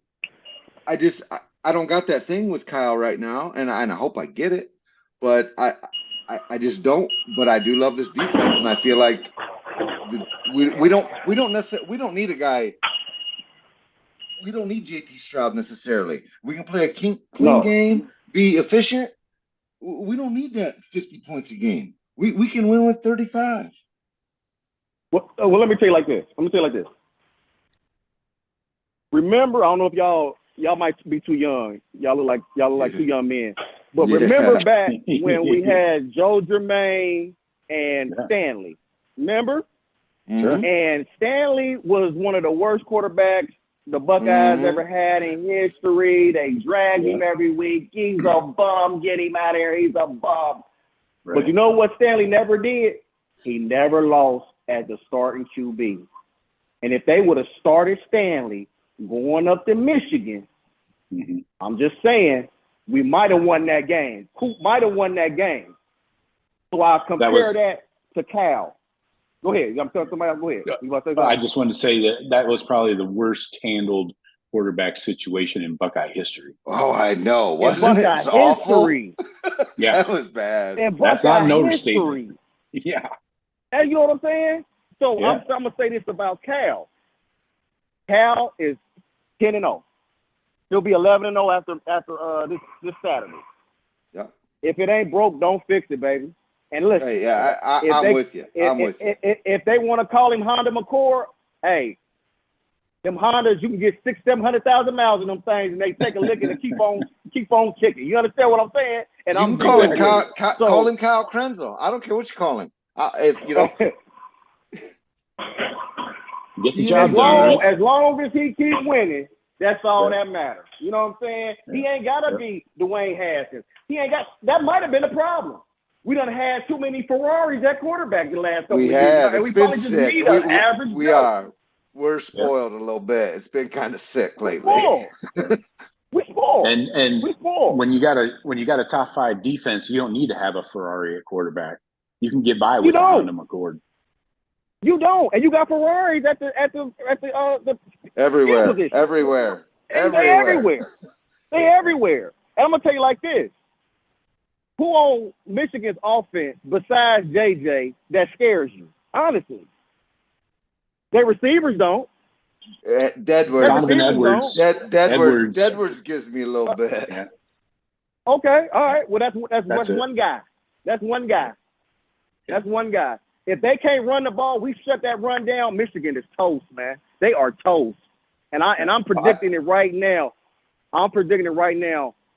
I don't got that thing with Kyle right now, and I hope I get it, but I just don't. But I do love this defense, and I feel like we don't need a guy. We don't need JT Stroud necessarily. We can play a clean game, be efficient. We don't need that 50 points a game. We can win with 35. Well, let me tell you like this. Remember, I don't know if y'all might be too young. Y'all look like two young men. But remember back when we had Joe Germain and Stanley. Remember? Sure. And Stanley was one of the worst quarterbacks the Buckeyes ever had in history. They dragged him every week. He's a bum. Get him out of here. He's a bum. Right. But you know what Stanley never did? He never lost as the starting QB. And if they would have started Stanley going up to Michigan, I'm just saying, we might have won that game. Coop might have won that game. So I compare that to Cal. Go ahead. I'm telling somebody else. Go ahead. You want to say something? I just wanted to say that was probably the worst handled quarterback situation in Buckeye history. Oh, I know. Wasn't it? It's awful. Yeah. That was bad. That's not an understatement. Yeah. And you know what I'm saying? So I'm going to say this about Cal. Cal is 10-0. He'll be 11-0 after this Saturday. Yeah. If it ain't broke, don't fix it, baby. And listen. Hey, I'm with you. If they want to call him Honda McCord, hey, them Hondas, you can get 600,000-700,000 miles in them things, and they take a lick and keep on kicking. You understand what I'm saying? And you I'm can call him call him Kyle Krenzel. I don't care what you call him. If you know. Get the job done, right? As long as he keeps winning, that's all that matters. You know what I'm saying? He ain't gotta be Dwayne Haskins. He ain't got. That might have been a problem. We done had too many Ferraris at quarterback the last couple of years. It's we been probably sick. Just need an average. We are. We're spoiled a little bit. It's been kind of sick lately. We're spoiled. And when you got a top 5 defense, you don't need to have a Ferrari at quarterback. You can get by with a Honda McCord. You don't, and you got Ferraris at the everywhere. They everywhere. And I'm gonna tell you like this: who on Michigan's offense besides JJ that scares you? Honestly, their receivers don't. Donovan Edwards. Edwards gives me a little bit. Yeah. Okay, all right. Well, that's one guy. That's one guy. That's one guy. If they can't run the ball, we shut that run down. Michigan is toast, man. They are toast. And I'm predicting it right now.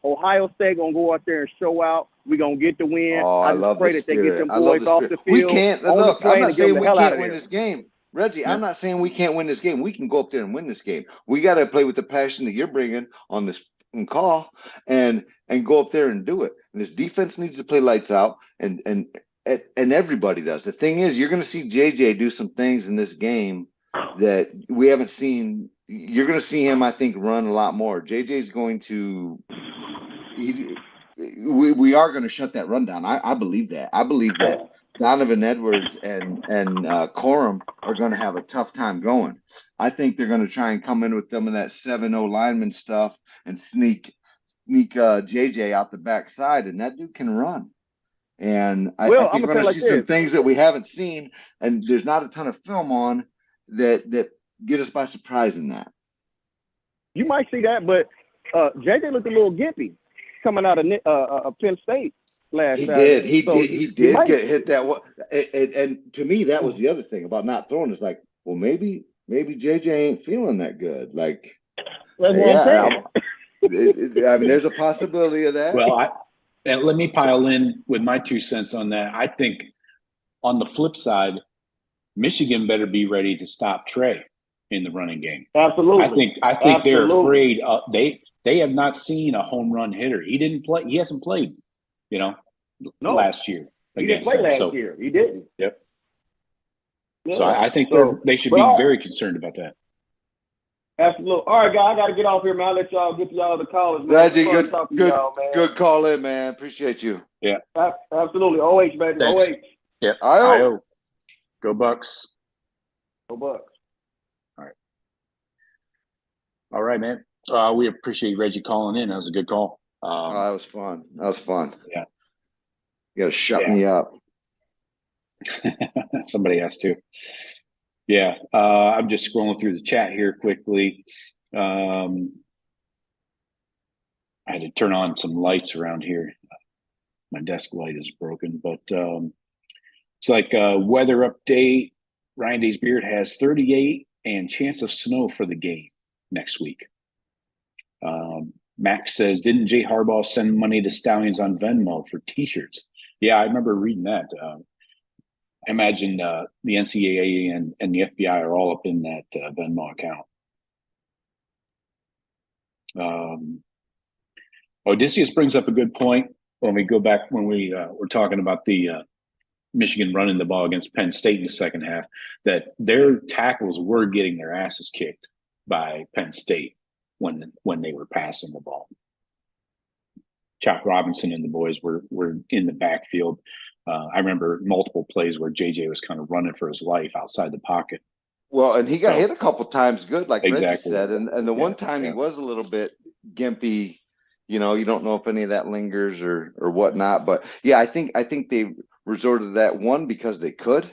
Ohio State gonna go out there and show out. We're gonna get the win. I love pray the that they get them spirit. boys off the field. We can't look. I'm not saying we can't win this this game. Reggie, I'm not saying we can't win this game. We can go up there and win this game. We got to play with the passion that you're bringing on this call and go up there and do it. And this defense needs to play lights out, and everybody does. The thing is, you're going to see JJ do some things in this game that we haven't seen. You're going to see him, I think, run a lot more. JJ's going to. We are going to shut that run down. I believe that. I believe that Donovan Edwards and Corum are going to have a tough time going. I think they're going to try and come in with them in that 7-0 lineman stuff and sneak JJ out the backside, and that dude can run. And I think we're going to see some things that we haven't seen, and there's not a ton of film on that get us by surprise in that. You might see that, but JJ looked a little gimpy coming out of Penn State last Saturday. He did get hit that one. And to me, that was the other thing about not throwing. It's like, well, maybe JJ ain't feeling that good. Like, that's what I'm saying. I mean, there's a possibility of that. Well, and let me pile in with my 2 cents on that. I think on the flip side, Michigan better be ready to stop Trey in the running game. Absolutely. I think they're afraid. They have not seen a home run hitter. He didn't play. He hasn't played, last year. He didn't play last year. He didn't. Yep. Yeah. So I think they should be very concerned about that. Absolutely. All right, guys, I got to get off here, man. I'll let y'all get to y'all the callers. Reggie, good call in, man. Appreciate you. Yeah. Absolutely. OH, baby. Thanks. OH. Yeah. IO. Go Bucks. Go Bucks. All right, man. We appreciate Reggie calling in. That was a good call. That was fun. Yeah. You got to shut me up. Somebody has to. Yeah. I'm just scrolling through the chat here quickly. I had to turn on some lights around here. My desk light is broken, but it's like a weather update. Ryan Day's Beard has 38 and chance of snow for the game next week. Max says, didn't Jay Harbaugh send money to Stallions on Venmo for T-shirts? Yeah, I remember reading that. I imagine the NCAA and the FBI are all up in that Venmo account. Odysseus brings up a good point when we go back when we were talking about the Michigan running the ball against Penn State in the second half, that their tackles were getting their asses kicked by Penn State when they were passing the ball. Chuck Robinson and the boys were in the backfield. I remember multiple plays where JJ was kind of running for his life outside the pocket. Well, and he got hit a couple times good, like exactly. Reggie said. And the one time he was a little bit gimpy, you don't know if any of that lingers or whatnot. But yeah, I think they resorted to that, one, because they could,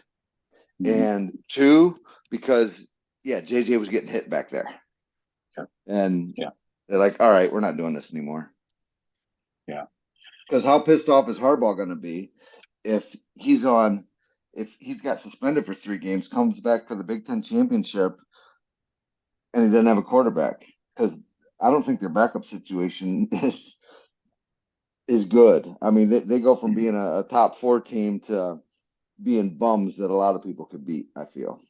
and two, because JJ was getting hit back there. And they're like, all right, we're not doing this anymore. Yeah. Because how pissed off is Harbaugh going to be if he's got suspended for 3 games, comes back for the Big Ten championship, and he doesn't have a quarterback? Because I don't think their backup situation is good. I mean, they go from being a top 4 team to being bums that a lot of people could beat, I feel.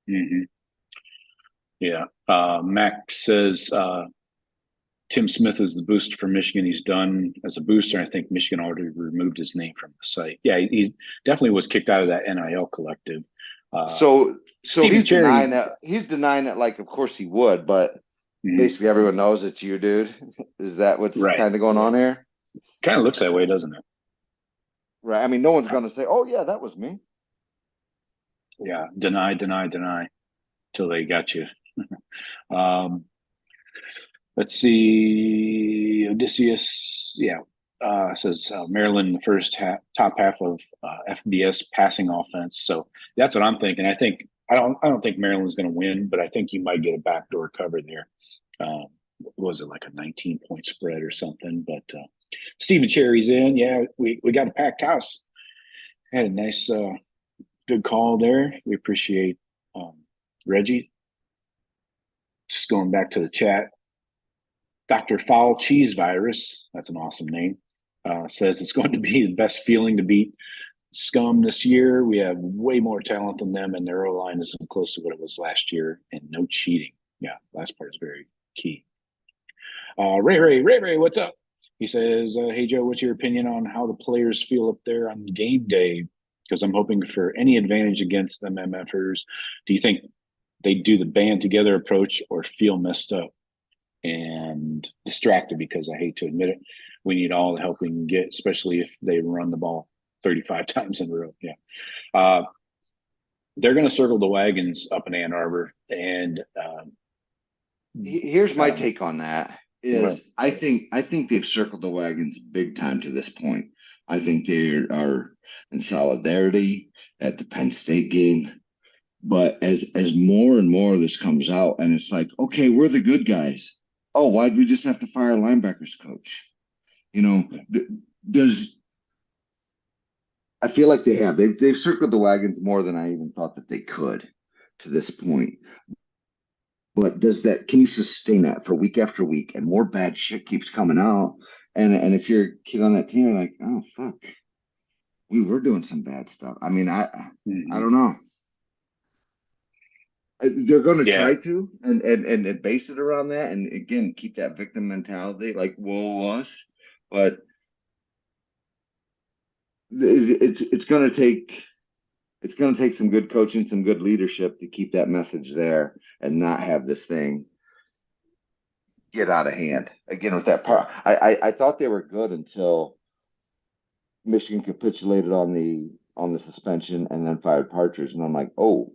Mm-hmm. Yeah. Max says Tim Smith is the booster for Michigan. He's done as a booster. I think Michigan already removed his name from the site. Yeah, he definitely was kicked out of that NIL collective. So he's denying that. He's denying that, like, of course he would, but basically everyone knows it's you, dude. Is that what's kind of going on here? Kind of looks that way, doesn't it? Right. I mean, no one's going to say, "Oh yeah, that was me." Yeah, deny till they got you. Let's see. Odysseus, says Maryland, the first top half of FBS passing offense. So that's what I'm thinking. I don't think Maryland's going to win, but I think you might get a backdoor cover there. Was it like a 19-point spread or something? But Stephen Cherry's in. Yeah, we got a packed house. Had a nice, good call there. We appreciate Reggie. Just going back to the chat. Dr. Foul Cheese Virus, that's an awesome name, says it's going to be the best feeling to beat Scum this year. We have way more talent than them, and their O-line isn't close to what it was last year, and no cheating. Yeah, last part is very key. Ray, what's up? He says, hey, Joe, what's your opinion on how the players feel up there on game day? Because I'm hoping for any advantage against them MFers. Do you think they do the band together approach or feel messed up and distracted? Because I hate to admit it, we need all the help we can get, especially if they run the ball 35 times in a row. Yeah. They're going to circle the wagons up in Ann Arbor. And here's my take on that is I think they've circled the wagons big time to this point. I think they are in solidarity at the Penn State game. But as more and more of this comes out, and it's like, okay, we're the good guys. Oh, why'd we just have to fire a linebackers coach? I feel like they've circled the wagons more than I even thought that they could to this point. But can you sustain that for week after week, and more bad shit keeps coming out? And if you're a kid on that team, you're like, oh fuck, we were doing some bad stuff. I mean, I don't know. They're going to try to and base it around that, and again keep that victim mentality, like woe us. But it's going to take some good coaching, some good leadership to keep that message there and not have this thing get out of hand again with that part. I thought they were good until Michigan capitulated on the suspension and then fired Partridge, and I'm like, oh.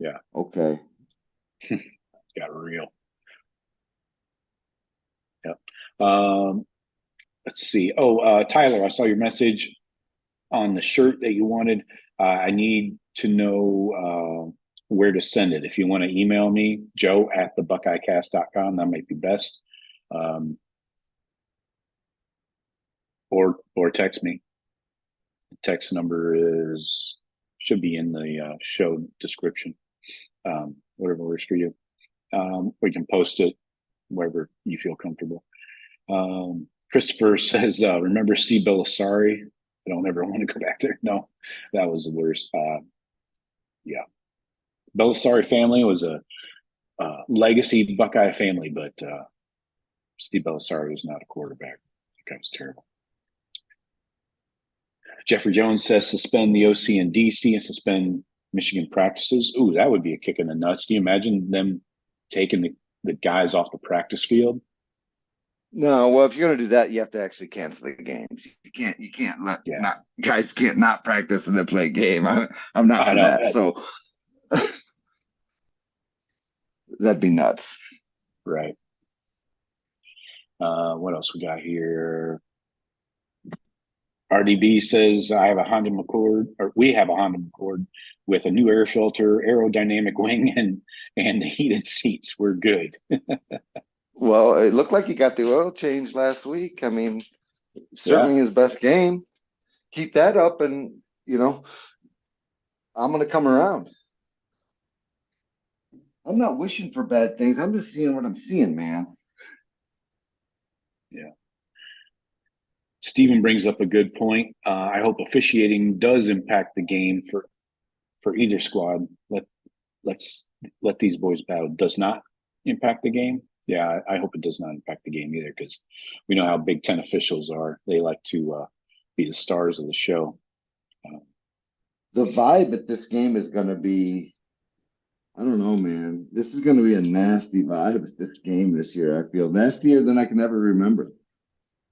Yeah. Okay. Got real. Yep. Let's see. Tyler, I saw your message on the shirt that you wanted. I need to know where to send it. If you want to email me, joe@thebuckeyecast.com, that might be best. Or text me. The text number should be in the show description. Whatever works for you. We can post it wherever you feel comfortable. Christopher says, remember Steve Belisari? I don't ever want to go back there. No, that was the worst. Yeah. Belisari family was a legacy Buckeye family, but Steve Belisari was not a quarterback. That guy was terrible. Jeffrey Jones says suspend the OC and DC and suspend Michigan practices. Ooh, that would be a kick in the nuts. Can you imagine them taking the guys off the practice field? No, well, if you're gonna do that, you have to actually cancel the games. You can't let not guys can't not practice and then play a game. I'm not for that. So that'd be nuts. Right. What else we got here? RDB says I have a Honda Accord, or we have a Honda Accord with a new air filter, aerodynamic wing, and the heated seats. We're good. Well, it looked like he got the oil change last week. I mean, certainly his best game. Keep that up, and I'm gonna come around. I'm not wishing for bad things. I'm just seeing what I'm seeing, man. Yeah. Steven brings up a good point. I hope officiating does impact the game for either squad. Let's let these boys battle. Does not impact the game. Yeah, I hope it does not impact the game either, because we know how Big Ten officials are. They like to be the stars of the show. The vibe at this game is going to be, I don't know, man. This is going to be a nasty vibe at this game this year. I feel nastier than I can ever remember.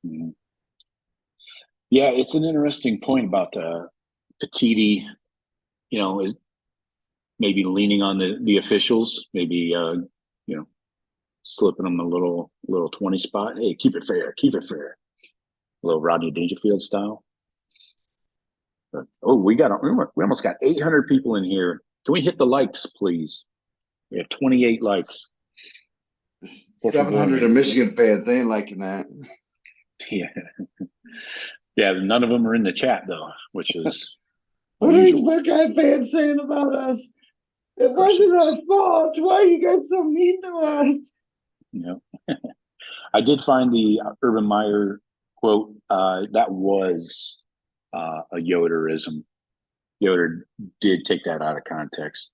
Mm-hmm. Yeah, it's an interesting point about Petiti. Is maybe leaning on the officials, maybe slipping them a little 20 spot. Hey, keep it fair. A little Rodney Dangerfield style. But, we almost got 800 people in here. Can we hit the likes, please? We have 28 likes. 700 of Michigan fans. They ain't liking that. Yeah. Yeah, none of them are in the chat, though, which is what are these Buckeye fans saying about us? It wasn't our fault. Why are you guys so mean to us? Yeah. I did find the Urban Meyer quote. That was a Yoderism. Yoder did take that out of context.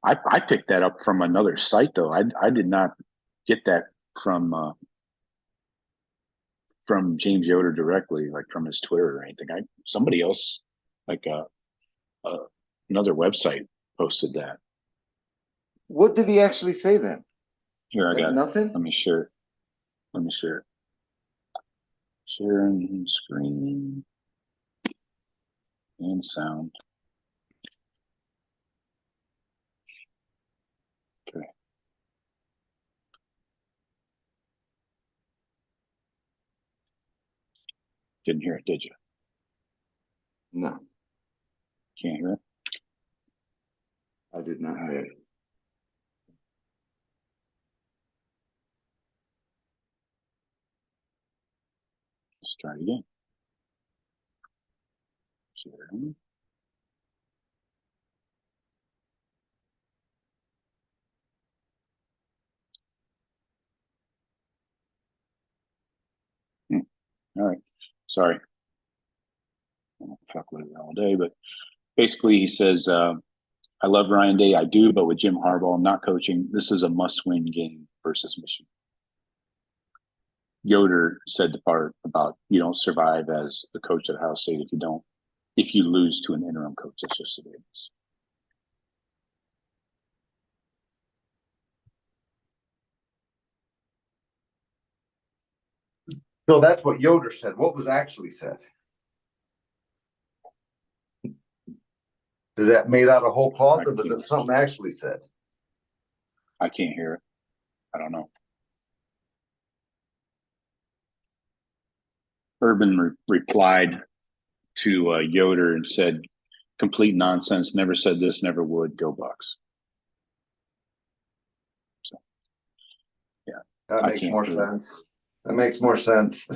I picked that up from another site, though. I did not get that from James Yoder directly, like from his Twitter or anything. Somebody else, like another website, posted that. What did he actually say then? Here, I got nothing. Let me share it. Sharing screen and sound. Okay. Didn't hear it, did you? No. Can't hear it? I did not hear it. Let's try it again. Sharing. All right. Sorry. I won't fuck with it all day, but basically he says, I love Ryan Day. I do, but with Jim Harbaugh not coaching, this is a must-win game versus Michigan. Yoder said the part about you don't survive as the coach at Ohio State if you lose to an interim coach. That's just the way it is. So that's what Yoder said. What was actually said? Is that made out of whole cloth, or was it something actually said? I can't hear it. I don't know. Urban replied to Yoder and said, complete nonsense, never said this, never would, go Bucks. So, yeah. That makes more sense. That makes more sense.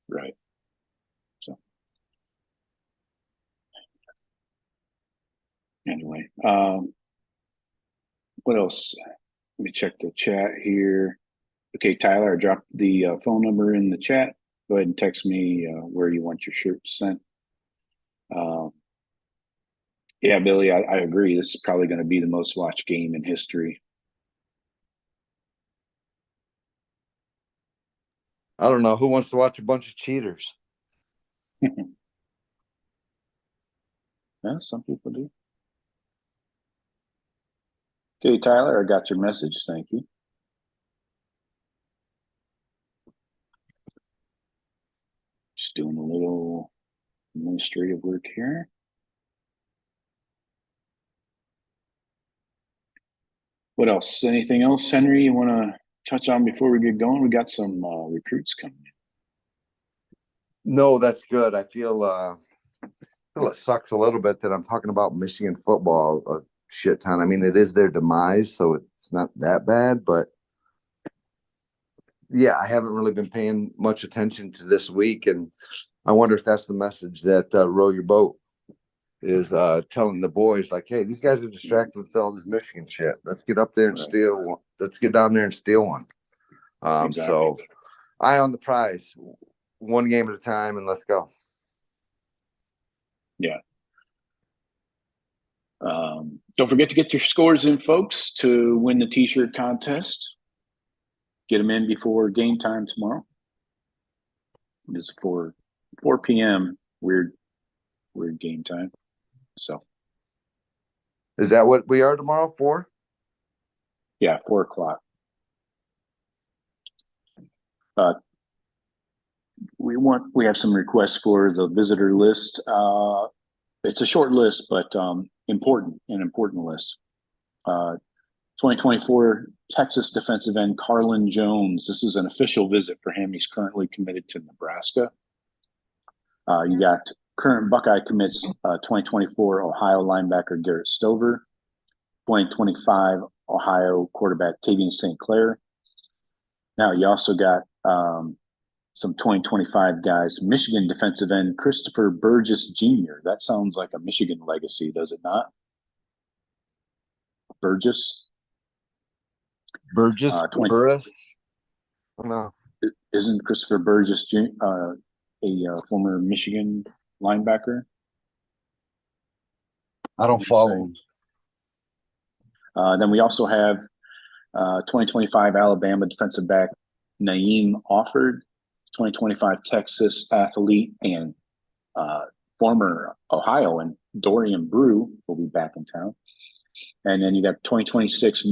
Right. So, anyway, what else? Let me check the chat here. Okay, Tyler, I dropped the phone number in the chat. Go ahead and text me where you want your shirt sent. Yeah, Billy, I agree. This is probably going to be the most watched game in history. I don't know. Who wants to watch a bunch of cheaters? Yeah, some people do. Okay, Tyler, I got your message. Thank you. Just doing a little administrative work here. What else? Anything else, Henry, you want to touch on before we get going? We got some recruits coming in. No, that's good. I feel it sucks a little bit that I'm talking about Michigan football a shit ton. I mean, it is their demise, so it's not that bad, but yeah, I haven't really been paying much attention to this week, and I wonder if that's the message that Row Your Boat is telling the boys, like, hey, these guys are distracted with all this Michigan shit. Let's get up there and steal one. Let's get down there and steal one. Exactly. So eye on the prize, one game at a time, and let's go. Yeah. Don't forget to get your scores in, folks, to win the t-shirt contest. Get them in before game time tomorrow. It's for 4 p.m. Weird game time. So, is that what we are tomorrow? 4? Yeah, 4 o'clock. We have some requests for the visitor list. It's a short list, but important list. 2024 Texas defensive end Carlin Jones. This is an official visit for him. He's currently committed to Nebraska. You got current Buckeye commits 2024 Ohio linebacker Garrett Stover, 2025 Ohio quarterback Tavian St. Clair. Now you also got some 2025 guys. Michigan defensive end Christopher Burgess Jr. That sounds like a Michigan legacy, does it not? Burgess. Burris. No. Isn't Christopher Burgess a former Michigan linebacker? I don't follow him. Then we also have 2025 Alabama defensive back Naeem Offord, 2025 Texas athlete and former Ohioan Dorian Brew will be back in town. And then you got 2026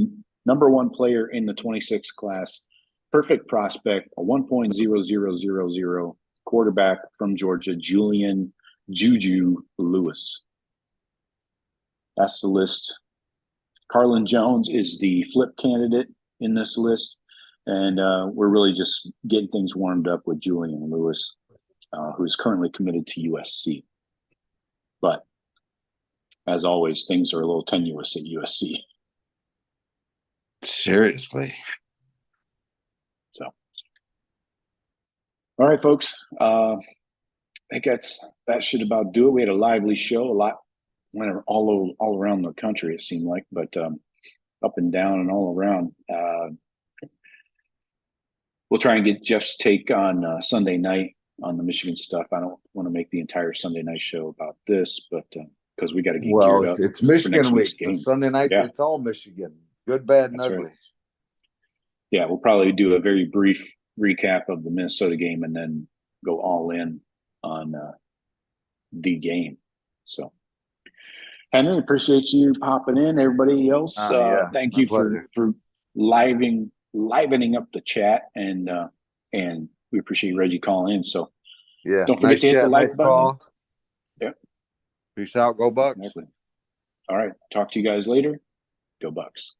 number 1 player in the 26 class, perfect prospect, a 1.0000 quarterback from Georgia, Julian Juju Lewis. That's the list. Carlin Jones is the flip candidate in this list. And we're really just getting things warmed up with Julian Lewis, who's currently committed to USC. But as always, things are a little tenuous at USC. Seriously. So, all right, folks. I think that should about do it. We had a lively show. A lot went all around the country, it seemed like, but up and down and all around. We'll try and get Jeff's take on Sunday night on the Michigan stuff. I don't want to make the entire Sunday night show about this, but because we got to get geared up. It's Michigan week. So Sunday night, It's all Michigan. Good, bad, and ugly. Right. Yeah, we'll probably do a very brief recap of the Minnesota game and then go all in on the game. So, Henry, appreciate you popping in. Everybody else, thank you for livening up the chat, and we appreciate Reggie calling in. So, don't forget to hit the like button. Call. Yeah. Peace out. Go Bucks. Exactly. All right. Talk to you guys later. Go Bucks.